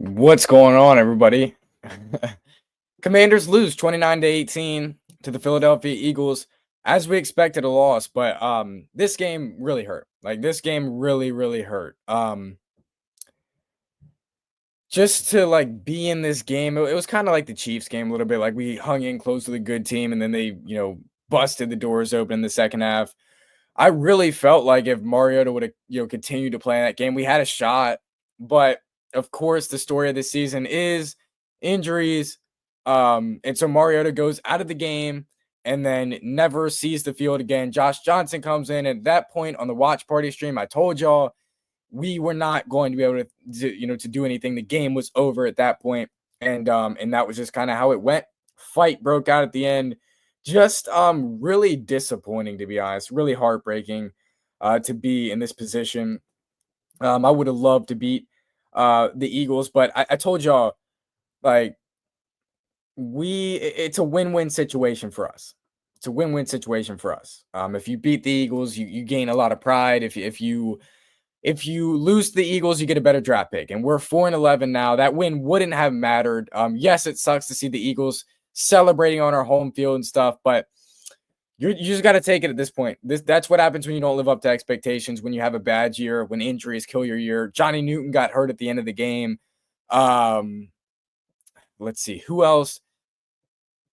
What's going on, everybody? Commanders lose 29-18 to the Philadelphia Eagles. As we expected, a loss, but this game really hurt. Like this game really hurt. Just to like be in this game, it was kind of like the Chiefs game a little bit. Like we hung in close to the good team, and then they, busted the doors open in the second half. I really felt like if Mariota would have, continued to play in that game, we had a shot. But of course, the story of this season is injuries. And so Mariota goes out of the game and then never sees the field again. Josh Johnson comes in. At that point on the watch party stream, I told y'all we were not going to be able to do anything. The game was over at that point. And that was just kind of how it went. Fight broke out at the end. Just really disappointing, to be honest. Really heartbreaking to be in this position. I would have loved to beat the Eagles, but I told y'all, like, it's a win-win situation for us. It's a win-win situation for us. If you beat the Eagles, you gain a lot of pride. If you lose to the Eagles, you get a better draft pick. And we're 4-11 now. That win wouldn't have mattered. Yes, it sucks to see the Eagles celebrating on our home field and stuff, but you just got to take it at this point. That's what happens when you don't live up to expectations, when you have a bad year, when injuries kill your year. Johnny Newton got hurt at the end of the game. Let's see. Who else?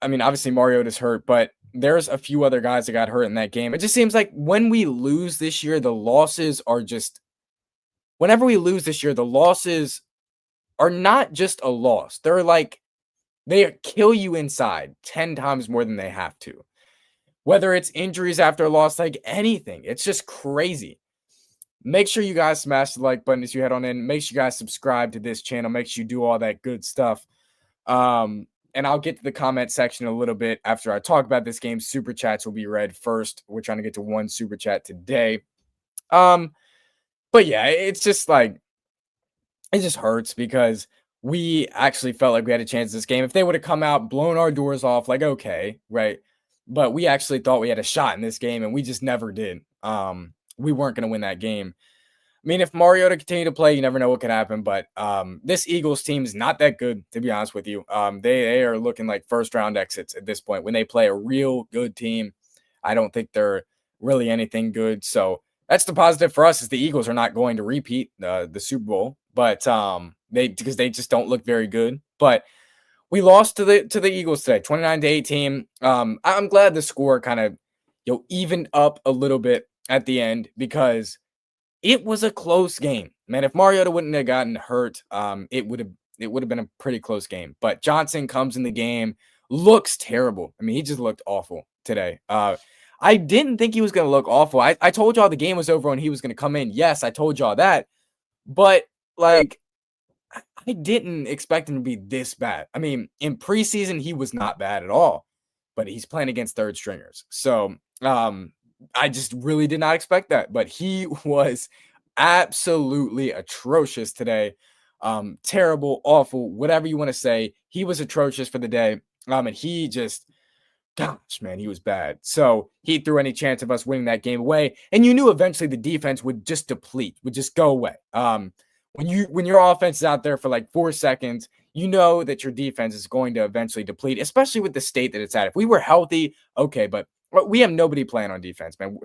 I mean, obviously Mariota's hurt, but there's a few other guys that got hurt in that game. It just seems like when we lose this year, the losses are just whenever we lose this year, the losses are not just a loss. They're like they kill you inside 10 times more than they have to. Whether it's injuries after a loss, like anything, it's just crazy. Make sure you guys smash the like button as you head on in. Make sure you guys subscribe to this channel. Make sure you do all that good stuff. And I'll get to the comment section a little bit after I talk about this game. Super chats will be read first. We're trying to get to one super chat today. But yeah, it's just like it just hurts because we actually felt like we had a chance this game. If they would have come out, blown our doors off, like okay, right? But we actually thought we had a shot in this game, and we just never did. We weren't going to win that game. I mean, if Mariota continued to play, you never know what could happen. But this Eagles team is not that good, to be honest with you. They are looking like first-round exits at this point. When they play a real good team, I don't think they're really anything good. So that's the positive for us is the Eagles are not going to repeat the Super Bowl, but because they just don't look very good. But we lost to the Eagles today, 29-18. I'm glad the score kind of evened up a little bit at the end because it was a close game. Man, if Mariota wouldn't have gotten hurt, it would have been a pretty close game. But Johnson comes in the game, looks terrible. I mean, he just looked awful today. I didn't think he was going to look awful. I told y'all the game was over and he was going to come in. Yes, I told y'all that. But like I didn't expect him to be this bad. I mean, in preseason, he was not bad at all, but he's playing against third stringers. So I just really did not expect that. But he was absolutely atrocious today. Terrible, awful, whatever you want to say. He was atrocious for the day. And he just, gosh, man, he was bad. So he threw any chance of us winning that game away. And you knew eventually the defense would just deplete, would just go away. When your offense is out there for like 4 seconds, you know that your defense is going to eventually deplete, especially with the state that it's at. If we were healthy, okay, but we have nobody playing on defense, man.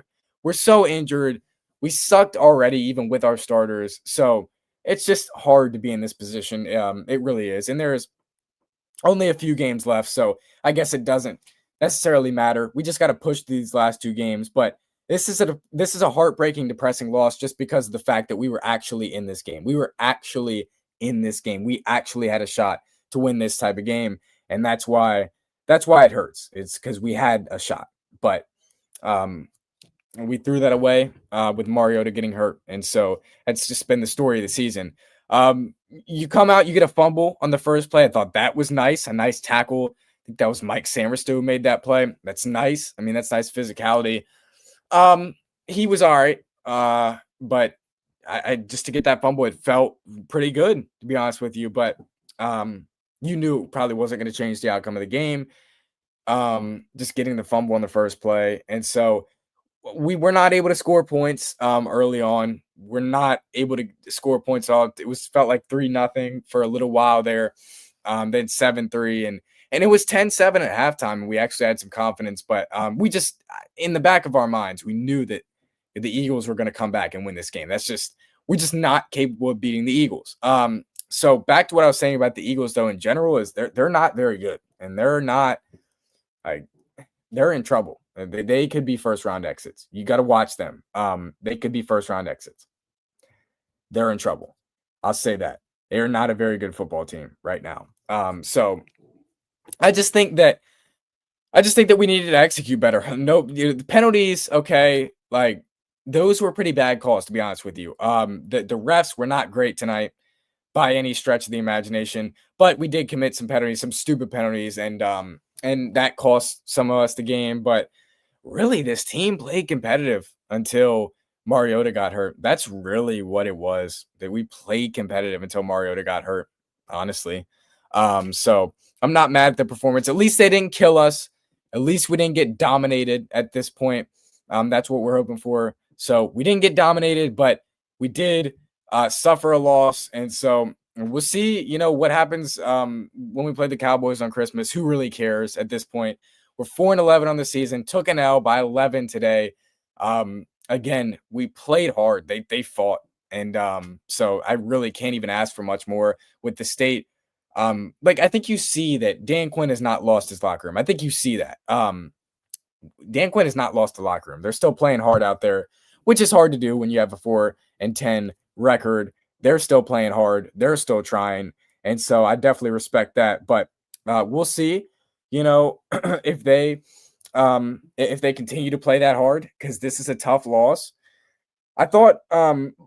We're so injured. We sucked already, even with our starters. So it's just hard to be in this position. It really is. And there's only a few games left, so I guess it doesn't necessarily matter. We just got to push these last 2 games, but this is a heartbreaking, depressing loss just because of the fact that we were actually in this game. We were actually in this game. We actually had a shot to win this type of game, and that's why it hurts. It's because we had a shot, but we threw that away with Mariota getting hurt, and so that's just been the story of the season. You come out, you get a fumble on the first play. I thought that was nice, a nice tackle. I think that was Mike Samersto who made that play. That's nice. I mean, that's nice physicality. He was all right. But I just to get that fumble, it felt pretty good, to be honest with you. But you knew it probably wasn't going to change the outcome of the game. Just getting the fumble on the first play. And so we were not able to score points early on. We're not able to score points at all. It was felt like 3-0 for a little while there. Then 7-3 and it was 10-7 at halftime, and we actually had some confidence, but we just in the back of our minds, we knew that the Eagles were going to come back and win this game. We're just not capable of beating the Eagles. So back to what I was saying about the Eagles though in general is they're not very good, and they're not like they're in trouble. They could be first round exits. You got to watch them. They could be first round exits. They're in trouble. I'll say that. They are not a very good football team right now. So I just think that we needed to execute better. No, the penalties, okay, like those were pretty bad calls to be honest with you. The refs were not great tonight by any stretch of the imagination, but we did commit some penalties, some stupid penalties, and that cost some of us the game. But really, this team played competitive until Mariota got hurt. That's really what it was, that we played competitive until Mariota got hurt, honestly. So I'm not mad at the performance. At least they didn't kill us. At least we didn't get dominated at this point. That's what we're hoping for. So we didn't get dominated, but we did suffer a loss. And so we'll see, what happens when we play the Cowboys on Christmas. Who really cares at this point? We're 4-11 on the season, took an L by 11 today. Again, we played hard. They fought. And so I really can't even ask for much more with the state. I think you see that Dan Quinn has not lost his locker room. I think you see that. Dan Quinn has not lost the locker room. They're still playing hard out there, which is hard to do when you have a 4-10 record. They're still playing hard. They're still trying. And so I definitely respect that. But we'll see, if they continue to play that hard, because this is a tough loss. I thought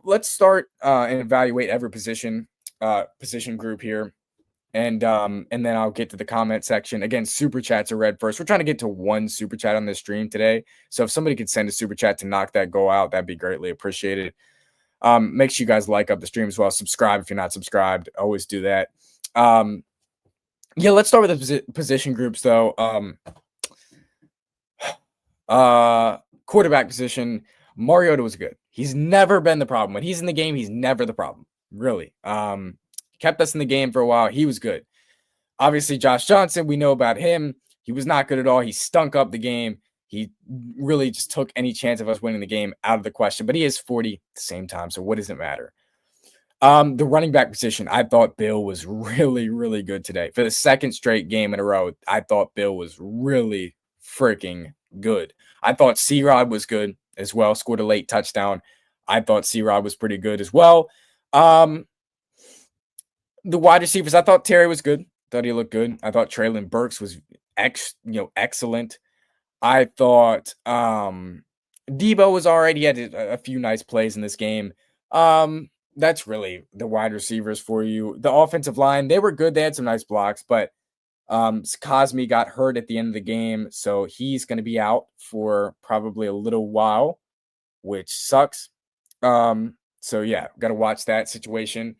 let's start and evaluate every position group here. And then I'll get to the comment section. Again, super chats are read first. We're trying to get to 1 super chat on this stream today. So if somebody could send a super chat to knock that goal out, that'd be greatly appreciated. Make sure you guys like up the stream as well. Subscribe if you're not subscribed. Always do that. Let's start with the position groups though. Quarterback position, Mariota was good. He's never been the problem. When he's in the game, he's never the problem. Really. Kept us in the game for a while. He was good. Obviously, Josh Johnson, we know about him. He was not good at all. He stunk up the game. He really just took any chance of us winning the game out of the question. But he is 40 at the same time, so what does it matter? The running back position, I thought Bill was really, really good today. For the second straight game in a row, I thought Bill was really freaking good. I thought C-Rod was good as well. Scored a late touchdown. I thought C-Rod was pretty good as well. The wide receivers, I thought Terry was good. Thought he looked good. I thought Traylon Burks was excellent. I thought Debo was all right. He had a few nice plays in this game. That's really the wide receivers for you. The offensive line, they were good. They had some nice blocks, but Cosme got hurt at the end of the game, so he's going to be out for probably a little while, which sucks. So yeah, got to watch that situation.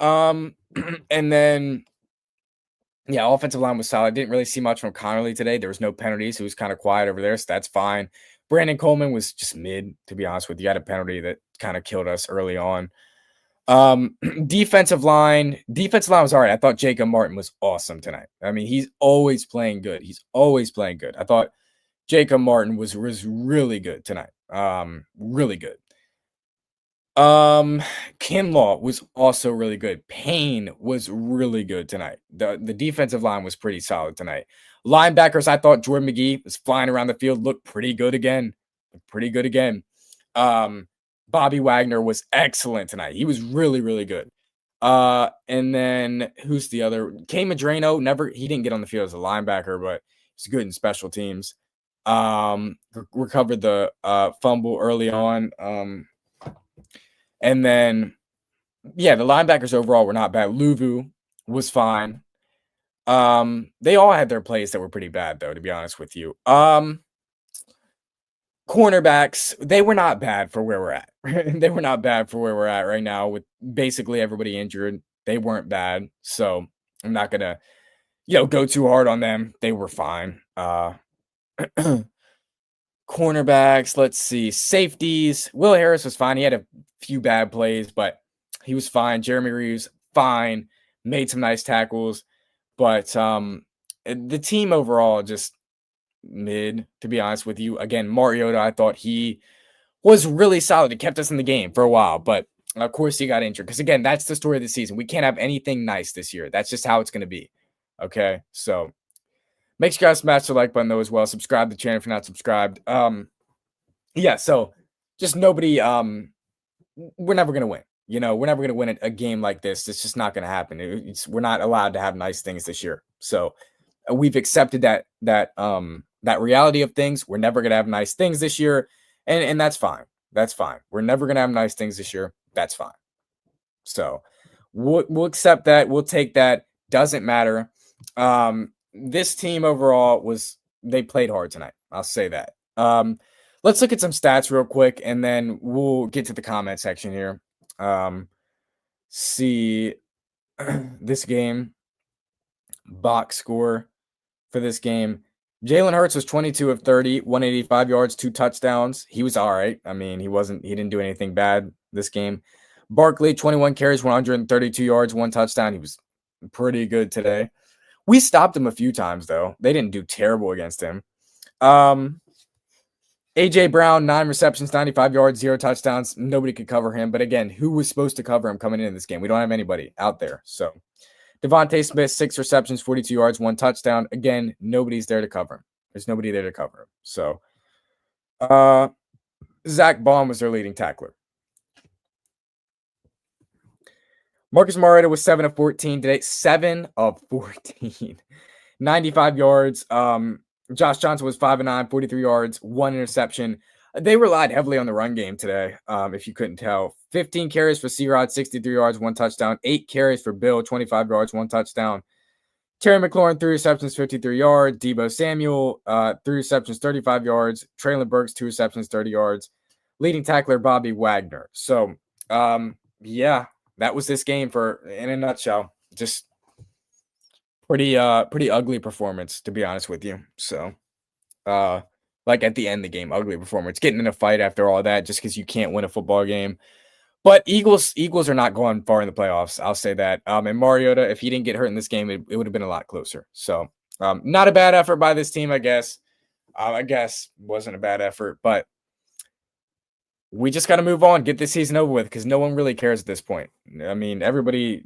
And then, yeah, offensive line was solid. Didn't really see much from Connerly today. There was no penalties. It was kind of quiet over there, so that's fine. Brandon Coleman was just mid, to be honest with you. He had a penalty that kind of killed us early on. Defensive line was all right. I thought Jacob Martin was awesome tonight. I mean, he's always playing good. I thought Jacob Martin was really good tonight. Really good. Kinlaw was also really good. Payne was really good tonight. The defensive line was pretty solid tonight. Linebackers, I thought Jordan McGee was flying around the field, looked pretty good again. Bobby Wagner was excellent tonight. He was really, really good. And then who's the other? Kay Madrano, he didn't get on the field as a linebacker, but he's good in special teams. Recovered the fumble early on. And then, yeah, the linebackers overall were not bad. Luvu was fine. They all had their plays that were pretty bad, though, to be honest with you. Cornerbacks, they were not bad for where we're at. They were not bad for where we're at right now with basically everybody injured. They weren't bad. So I'm not going to, go too hard on them. They were fine. Cornerbacks, let's see. Safeties. Will Harris was fine. He had a few bad plays, but he was fine. Jeremy Reeves, fine. Made some nice tackles. But the team overall just mid, to be honest with you. Again, Mariota, I thought he was really solid. He kept us in the game for a while, but of course he got injured. Because again, that's the story of the season. We can't have anything nice this year. That's just how it's going to be. Okay, so make sure you guys smash the like button though as well. Subscribe to the channel if you're not subscribed. Yeah, so just nobody. We're never gonna win. You know, we're never gonna win a game like this. It's just not gonna happen. We're not allowed to have nice things this year. So we've accepted that reality of things. We're never gonna have nice things this year, and that's fine. That's fine. We're never gonna have nice things this year. That's fine. So we'll accept that. We'll take that. Doesn't matter. This team overall they played hard tonight. I'll say that. Let's look at some stats real quick, and then we'll get to the comment section here. See this game box score for this game. Jalen Hurts was 22 of 30, 185 yards, 2 touchdowns. He was all right. I mean, he didn't do anything bad this game. Barkley, 21 carries, 132 yards, 1 touchdown. He was pretty good today. We stopped him a few times, though. They didn't do terrible against him. A.J. Brown, 9 receptions, 95 yards, 0 touchdowns. Nobody could cover him. But again, who was supposed to cover him coming into this game? We don't have anybody out there. So Devontae Smith, 6 receptions, 42 yards, 1 touchdown. Again, nobody's there to cover him. There's nobody there to cover him. So Zach Baum was their leading tackler. Marcus Mariota was 7 of 14 today. 7 of 14. 95 yards. Josh Johnson was 5 of 9, 43 yards, 1 interception. They relied heavily on the run game today, if you couldn't tell. 15 carries for C-Rod, 63 yards, 1 touchdown. 8 carries for Bill, 25 yards, 1 touchdown. Terry McLaurin, 3 receptions, 53 yards. Deebo Samuel, 3 receptions, 35 yards. Traylon Burks, 2 receptions, 30 yards. Leading tackler, Bobby Wagner. So, yeah, that was this game in a nutshell. Just pretty ugly performance, to be honest with you. So, like at the end of the game, ugly performance. Getting in a fight after all that just because you can't win a football game. But Eagles are not going far in the playoffs. I'll say that. And Mariota, if he didn't get hurt in this game, it would have been a lot closer. So, not a bad effort by this team, I guess. I guess wasn't a bad effort, but we just got to move on, get this season over with, because no one really cares at this point. I mean, everybody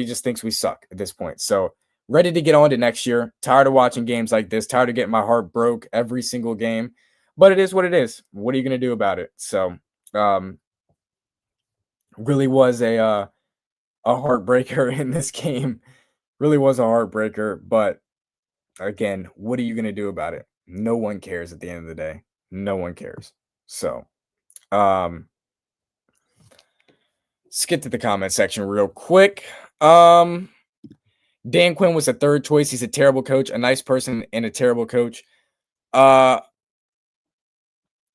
just thinks we suck at this point. So, ready to get on to next year. Tired of watching games like this. Tired of getting my heart broke every single game. But it is what it is. What are you going to do about it? So, really was a heartbreaker in this game. Really was a heartbreaker. But again, what are you going to do about it? No one cares at the end of the day. No one cares. So, let's get to the comment section real quick. Dan Quinn was a third choice. He's a terrible coach, a nice person, and a terrible coach. I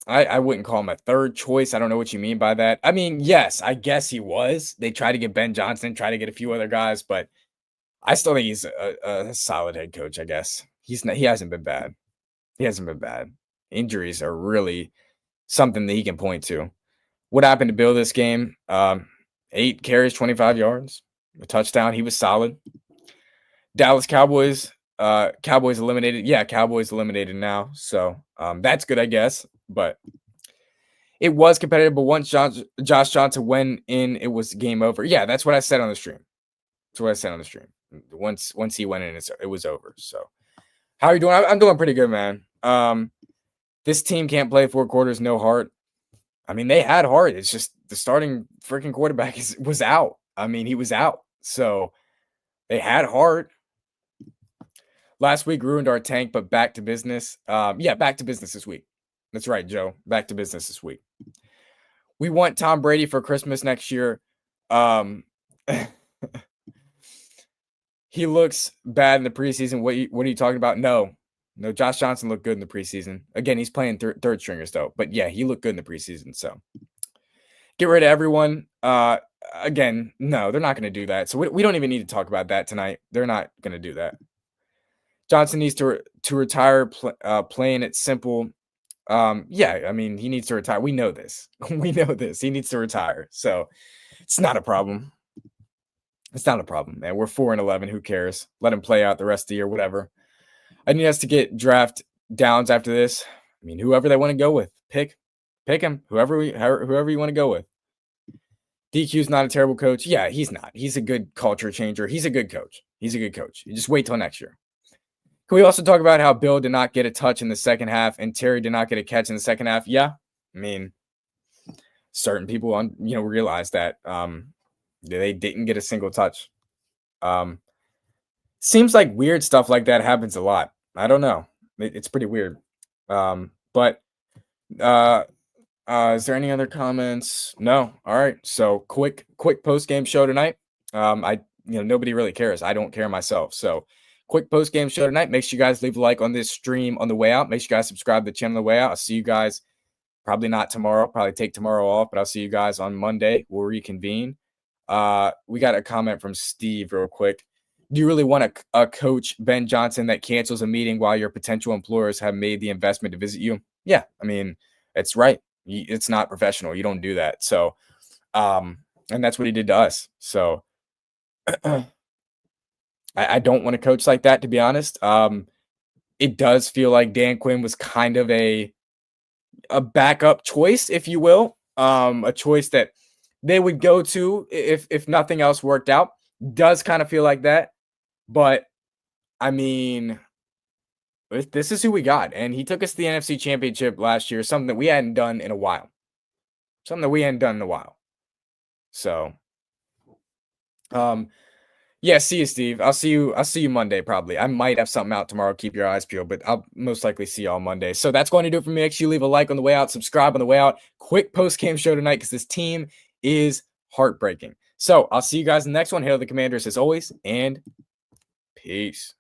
wouldn't call him a third choice. I don't know what you mean by that. I mean, yes, I guess he was. They tried to get Ben Johnson, try to get a few other guys, but I still think he's a solid head coach, I guess. He hasn't been bad. He hasn't been bad. Injuries are really something that he can point to. What happened to Bill this game? 8 carries, 25 yards, a touchdown. He was solid. Dallas Cowboys eliminated. Yeah, Cowboys eliminated now. So that's good, I guess. But it was competitive. But once Josh Johnson went in, it was game over. Yeah, that's what I said on the stream. Once he went in, it was over. So how are you doing? I'm doing pretty good, man. This team can't play 4 quarters, no heart. I mean, they had heart. It's just the starting freaking quarterback was out. I mean, he was out. So they had heart. Last week ruined our tank, but back to business. Yeah, back to business this week. That's right, Joe. Back to business this week. We want Tom Brady for Christmas next year. He looks bad in the preseason. What are you talking about? No, Josh Johnson looked good in the preseason. Again, he's playing third stringers, though. But, yeah, he looked good in the preseason. So, get rid of everyone. Again, no, they're not going to do that. So, we don't even need to talk about that tonight. They're not going to do that. Johnson needs to retire playing it simple. Yeah, I mean, he needs to retire. We know this. We know this. He needs to retire. So it's not a problem. It's not a problem, man. We're 4-11. Who cares? Let him play out the rest of the year, whatever. I need us to get draft downs after this. I mean, whoever they want to go with, pick him. Whoever you want to go with. DQ's not a terrible coach. Yeah, he's not. He's a good culture changer. He's a good coach. He's a good coach. You just wait till next year. Can we also talk about how Bill did not get a touch in the second half and Terry did not get a catch in the second half? Yeah, I mean, certain people realize that they didn't get a single touch. Seems like weird stuff like that happens a lot. I don't know. It's pretty weird. But is there any other comments? No. All right. So quick post game show tonight. Nobody really cares. I don't care myself. So quick post game show tonight. Make sure you guys leave a like on this stream on the way out. Make sure you guys subscribe to the channel on the way out. I'll see you guys probably not tomorrow. Probably take tomorrow off, but I'll see you guys on Monday. We'll reconvene. We got a comment from Steve real quick. Do you really want a coach, Ben Johnson, that cancels a meeting while your potential employers have made the investment to visit you? Yeah, I mean, it's right. It's not professional. You don't do that. So, and that's what he did to us. So I don't want to coach like that, to be honest. It does feel like Dan Quinn was kind of a backup choice, if you will, a choice that they would go to if nothing else worked out. Does kind of feel like that. But, I mean, this is who we got. And he took us to the NFC Championship last year, something that we hadn't done in a while. So, yeah, see you, Steve. I'll see you Monday, probably. I might have something out tomorrow. Keep your eyes peeled, but I'll most likely see you all Monday. So that's going to do it for me. Make sure you leave a like on the way out, subscribe on the way out. Quick post-game show tonight because this team is heartbreaking. So I'll see you guys in the next one. Hail the Commanders as always, and peace.